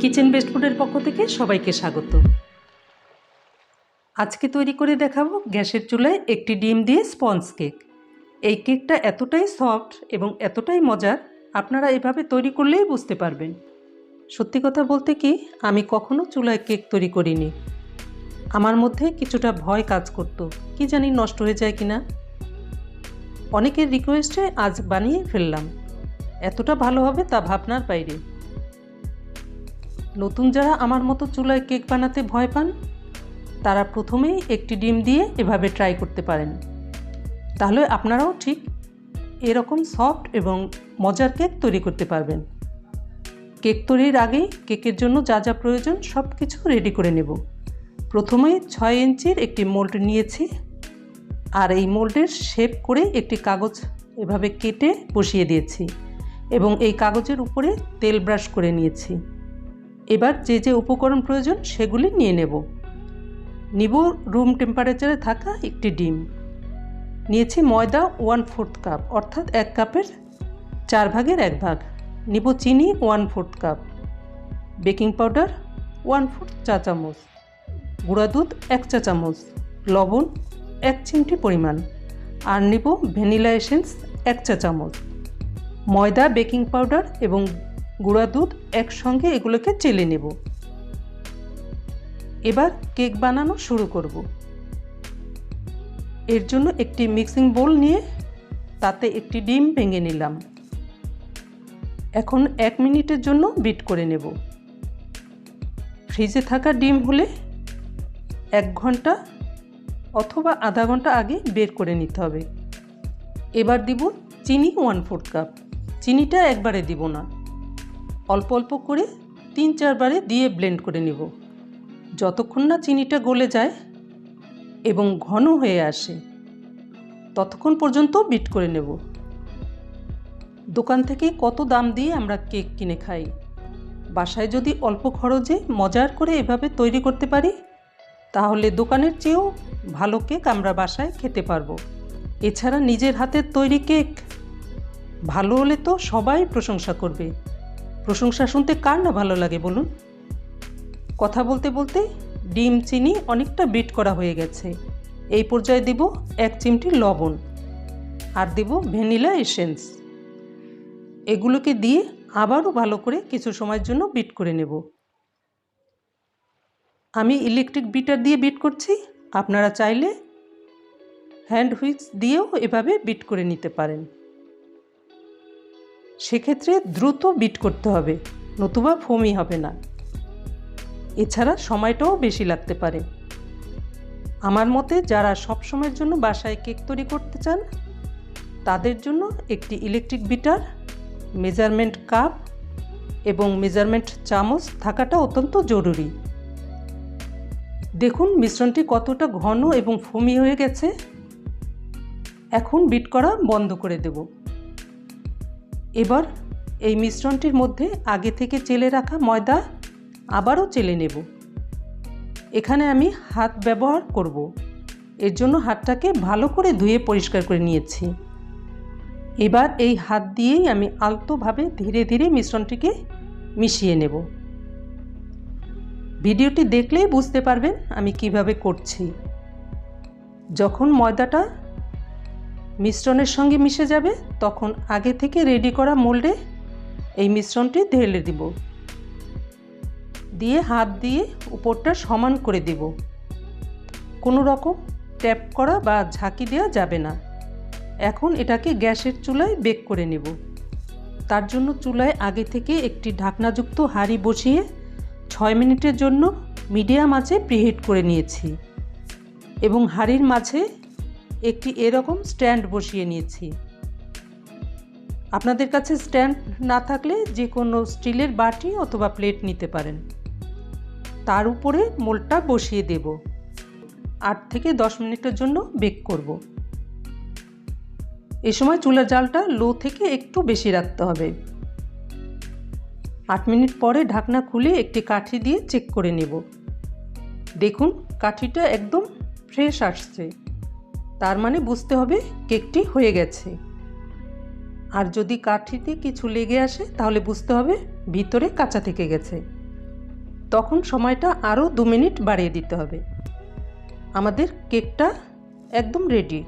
Kitchen best ফুডের পক্ষ থেকে সবাইকে স্বাগত। আজকে তৈরি করে দেখাবো গ্যাসের চুলায় একটি ডিম দিয়ে স্পঞ্জ কেক। এই কেকটা এতটাই সফট এবং এতটাই মজার, আপনারা এভাবে তৈরি করলেই বুঝতে পারবেন। সত্যি কথা বলতে কি, আমি কখনো চুলায় কেক তৈরি করিনি। আমার মধ্যে কিছুটা ভয় কাজ করত, কি জানি নষ্ট হয়ে যায় কিনা। অনেকের রিকোয়েস্টে আজ বানিয়ে ফেললাম। এতটা ভালো হবে তা ভাবনার বাইরে। নতুন যারা আমার মতো চুলায় কেক বানাতে ভয় পান, তারা প্রথমেই একটি ডিম দিয়ে এভাবে ট্রাই করতে পারেন। তাহলে আপনারাও ঠিক এরকম সফট এবং মজার কেক তৈরি করতে পারবেন। কেক তৈরির আগেই কেকের জন্য যা যা প্রয়োজন সব কিছু রেডি করে নেব। প্রথমেই 6 ইঞ্চির একটি মোল্ড নিয়েছি, আর এই মোল্ডের শেপ করে একটি কাগজ এভাবে কেটে বসিয়ে দিয়েছি এবং এই কাগজের উপরে তেল ব্রাশ করে নিয়েছি। এবার যে যে উপকরণ প্রয়োজন সেগুলি নিয়ে নেব। রুম টেম্পারেচারে থাকা একটি ডিম নিয়েছি, ময়দা 1/4 কাপ অর্থাৎ 1 কাপের 4 ভাগের 1 ভাগ, নিব চিনি 1/4 কাপ, বেকিং পাউডার 1/4 চা চামচ, গুঁড়া দুধ 1 চা চামচ, লবণ 1 চিমটি পরিমাণ, আর নিব ভ্যানিলা এসেন্স 1 চা চামচ। ময়দা, বেকিং পাউডার এবং গুঁড়া দুধ একসঙ্গে এগুলোকে চেলে নেব। এবার কেক বানানো শুরু করব। এর জন্য একটি মিক্সিং বোল নিয়ে তাতে একটি ডিম ভেঙে নিলাম। এখন 1 মিনিটের জন্য বিট করে নেব। ফ্রিজে থাকা ডিম হলে 1 ঘন্টা অথবা আধা ঘন্টা আগে বের করে নিতে হবে। এবার দিব চিনি 1/4 কাপ। চিনিটা একবারে দিব না, অল্প অল্প করে 3-4 বারে দিয়ে ব্লেন্ড করে নেব। যতক্ষণ না চিনিটা গলে যায় এবং ঘন হয়ে আসে ততক্ষণ পর্যন্ত বিট করে নেব। দোকান থেকে কত দাম দিয়ে আমরা কেক কিনে খাই, বাসায় যদি অল্প খরচে মজার করে এভাবে তৈরি করতে পারি তাহলে দোকানের চেয়েও ভালো কেক আমরা বাসায় খেতে পারবো। এছাড়া নিজের হাতের তৈরি কেক ভালো হলে তো সবাই প্রশংসা করবে। প্রশংসা শুনতে কার না ভালো লাগে বলুন? কথা বলতে বলতে ডিম, চিনি অনেকটা বিট করা হয়ে গেছে। এই পর্যায়ে দেব 1 চিমটি লবণ আর দেব ভ্যানিলা এসেন্স। এগুলোকে দিয়ে আবারও ভালো করে কিছু সময়ের জন্য বিট করে নেব। আমি ইলেকট্রিক বিটার দিয়ে বিট করছি, আপনারা চাইলে হ্যান্ড হুইক্স দিয়েও এভাবে বিট করে নিতে পারেন। সেক্ষেত্রে দ্রুত বিট করতে হবে, নতুবা ফোমি হবে না। এছাড়া সময়টাও বেশি লাগতে পারে। আমার মতে যারা সব সময়ের জন্য বাসায় কেক তৈরি করতে চান তাদের জন্য একটি ইলেকট্রিক বিটার, মেজারমেন্ট কাপ এবং মেজারমেন্ট চামচ থাকাটা অত্যন্ত জরুরি। দেখুন মিশ্রণটি কতটা ঘন এবং ফোমি হয়ে গেছে। এখন বিট করা বন্ধ করে দেব। এবার এই মিশ্রণটির মধ্যে আগে থেকে চেলে রাখা ময়দা আবারও চেলে নেব। এখানে আমি হাত ব্যবহার করব, এর জন্য হাতটাকে ভালো করে ধুয়ে পরিষ্কার করে নিয়েছি। এবার এই হাত দিয়েই আমি আলতোভাবে ধীরে ধীরে মিশ্রণটিকে মিশিয়ে নেব। ভিডিওটি দেখলেই বুঝতে পারবেন আমি কিভাবে করছি। যখন ময়দাটা মিশ্রণের সঙ্গে মিশে যাবে তখন আগে থেকে রেডি করা মোল্ডে এই মিশ্রণটি ঢেলে দিব, দিয়ে হাত দিয়ে উপরটা সমান করে দেব। কোনো রকম ট্যাপ করা বা ঝাঁকি দেওয়া যাবে না। এখন এটাকে গ্যাসের চুলায় বেক করে নেব। তার জন্য চুলায় আগে থেকে একটি ঢাকনাযুক্ত হাঁড়ি বসিয়ে 6 মিনিটের জন্য মিডিয়াম আঁচে প্রিহিট করে নিয়েছি এবং হাঁড়ির মাঝে একটি এরকম স্ট্যান্ড বসিয়ে নিয়েছি। আপনাদের কাছে স্ট্যান্ড না থাকলে যে কোনো স্টিলের বাটি অথবা প্লেট নিতে পারেন। তার উপরে মোল্ডটা বসিয়ে দেব। 8 থেকে 10 মিনিটের জন্য বেক করব। এ সময় চুলার জালটা লো থেকে একটু বেশি রাখতে হবে। 8 মিনিট পরে ঢাকনা খুলে একটি কাঠি দিয়ে চেক করে নেব। দেখুন কাঠিটা একদম ফ্রেশ আসছে, তার মানে বুঝতে হবে কেকটি হয়ে গেছে। আর যদি কাঠিতে কিছু লেগে আসে তাহলে বুঝতে হবে ভিতরে কাঁচা থেকে গেছে। তখন সময়টা আরও 2 মিনিট বাড়িয়ে দিতে হবে। আমাদের কেকটা একদম রেডি।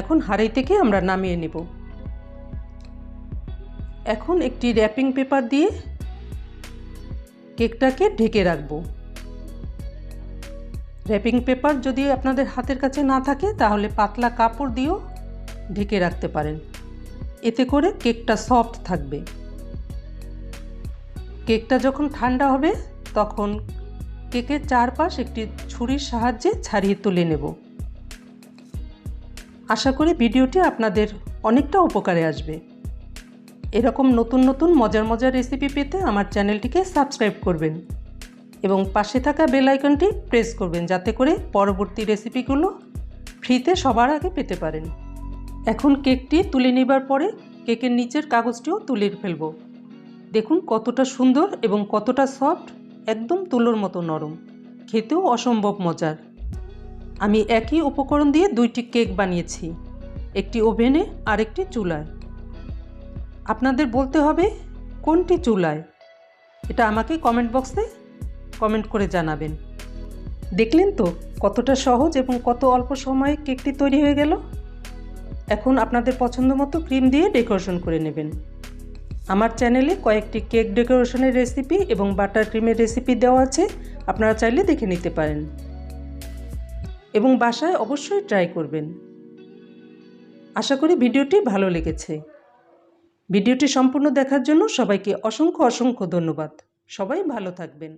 এখন হাঁড়ি থেকে আমরা নামিয়ে নেব। এখন একটি র্যাপিং পেপার দিয়ে কেকটাকে ঢেকে রাখব। র্যাপিং পেপার যদি আপনাদের হাতের কাছে না থাকে তাহলে পাতলা কাপড় দিয়েও ঢেকে রাখতে পারেন, এতে করে কেকটা সফট থাকবে। কেকটা যখন ঠান্ডা হবে তখন কেকের চারপাশ একটি ছুরির সাহায্যে ছাড়িয়ে তুলে নেব। আশা করি ভিডিওটি আপনাদের অনেকটা উপকারে আসবে। এরকম নতুন নতুন মজার মজার রেসিপি পেতে আমার চ্যানেলটিকে সাবস্ক্রাইব করবেন এবং পাশে থাকা বেল আইকনটি প্রেস করবেন, যাতে করে পরবর্তী রেসিপিগুলো ফ্রিতে সবার আগে পেতে পারেন। এখন কেকটি তুলে নেবার পরে কেকের নিচের কাগজটিও তুলে ফেলব। দেখুন কতটা সুন্দর এবং কতটা সফট, একদম তুলোর মতো নরম, খেতেও অসম্ভব মজার। আমি একই উপকরণ দিয়ে 2টি কেক বানিয়েছি, একটি ওভেনে আর একটি চুলায়। আপনাদের বলতে হবে কোনটি চুলায়, এটা আমাকে কমেন্ট বক্সে কমেন্ট করে জানাবেন। দেখলেন তো কতটা সহজ এবং কত অল্প সময়ে কেকটি তৈরি হয়ে গেল। এখন আপনাদের পছন্দ মতো ক্রিম দিয়ে ডেকোরেশন করে নেবেন। আমার চ্যানেলে কয়েকটি কেক ডেকোরেশনের রেসিপি এবং বাটার ক্রিমের রেসিপি দেওয়া আছে, আপনারা চাইলে দেখে নিতে পারেন এবং বাসায় অবশ্যই ট্রাই করবেন। আশা করি ভিডিওটি ভালো লেগেছে। ভিডিওটি সম্পূর্ণ দেখার জন্য সবাইকে অসংখ্য ধন্যবাদ। সবাই ভালো থাকবেন।